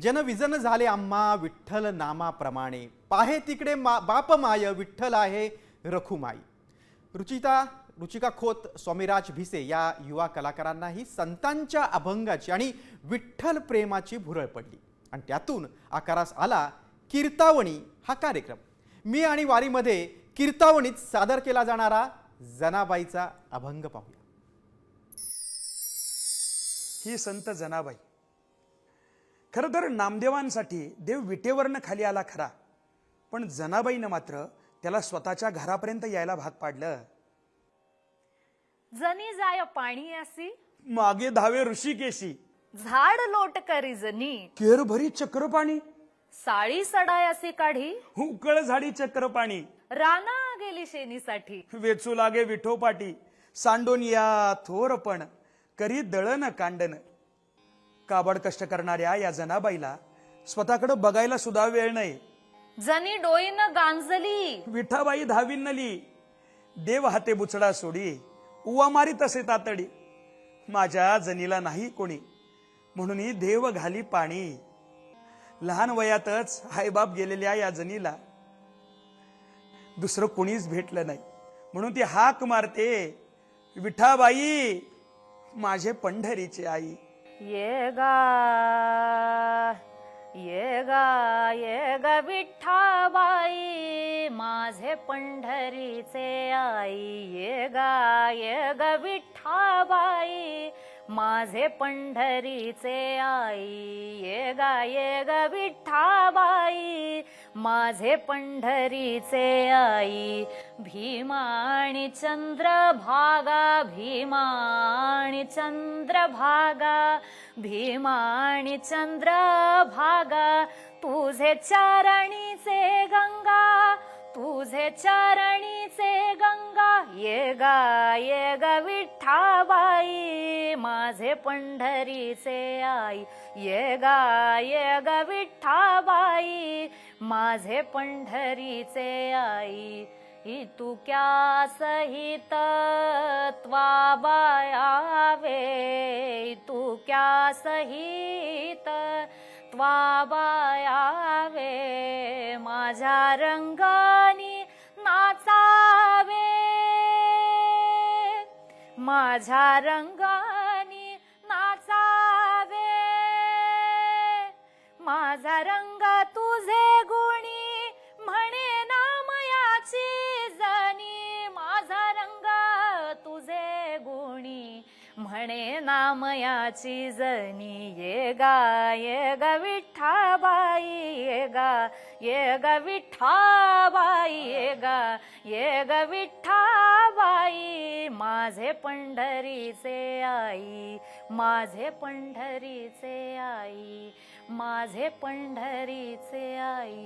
जन विजन झाले आम्हा विठ्ठल नामाप्रमाणे, पाहे तिकडे बाप माय विठ्ठल आहे रखुमाई। रुचिका खोत, स्वामीराज भिसे या युवा कलाकारांनाही संतांच्या अभंगाची आणि विठ्ठल प्रेमाची भुरळ पडली आणि त्यातून आकारास आला कीर्तावणी हा कार्यक्रम। मी आणि वारीमध्ये कीर्तावणीत सादर केला जाणारा जनाबाईचा अभंग पाहूया। ही संत जनाबाई। खरं तर नामदेवांसाठी देव विटेवरनं खाली आला खरा, पण जनाबाईनं मात्र त्याला स्वतःच्या घरापर्यंत यायला भाग पाडलं। जनी जाय पाणी असी, मागे धावे ऋषिकेशी, झाड लोट करी जनी, केर भरी चक्र पाणी, साळी सडाय असी काढी, उकळ झाडी चक्र पाणी, राना गेली शेनीसाठी, वेचू लागे विठोपाटी, सांडून या थोरपण करी दळण कांडण। काबड कष्ट करणाऱ्या या जनाबाईला स्वतःकडे बघायला सुद्धा वेळ नाही। जनी डोईनं गांजली, विठाबाई धावीन नली, देव हाते बुचडा सोडी, उवा मारी तसे तातडी, माझ्या जनीला नाही कोणी म्हणून ही देव घाली पाणी। लहान वयातच आईबाप गेलेल्या या जनीला दुसरं कोणीच भेटलं नाही, म्हणून ती हाक मारते, विठाबाई माझे पंढरीची आई। ये गा ये गा ये ग विठ्ठाबाई माझे पंढरीचे आई, ये ग विठ्ठाबाई माझे पंढरीचे आई, ये ग विठ्ठाबाई माझे पंढरीचे आई। भीमाणी चंद्रभागा, भीमाणी चंद्रभागा, भीमाणी चंद्रभागा, तुझे चरणीचे गंगा, तुझे चरणीचे गंगा, ये ग विठ्ठाबाई माझे पंढरीचे आई, ये ग विठ्ठाबाई माझे पंढरीचे आई। तू क्या सहित त्वाबायावे, तू क्या सहित त्वाबायावे, माझ्या रंगानी नाचावे, माझ्या रंगानी नाचावे, माझा रंग तुझे गुणी म्हणे नामयाची जनी, माझा रंग तुझे गुणी म्हणे नामयाची जनी, ये ग विठ्ठाबाई, ये ग विठ्ठाबाई, ये ग विठ्ठाबाई माझे पंढरीचे आई, माझे पंढरीचे आई, माझे पंढरीचे आई।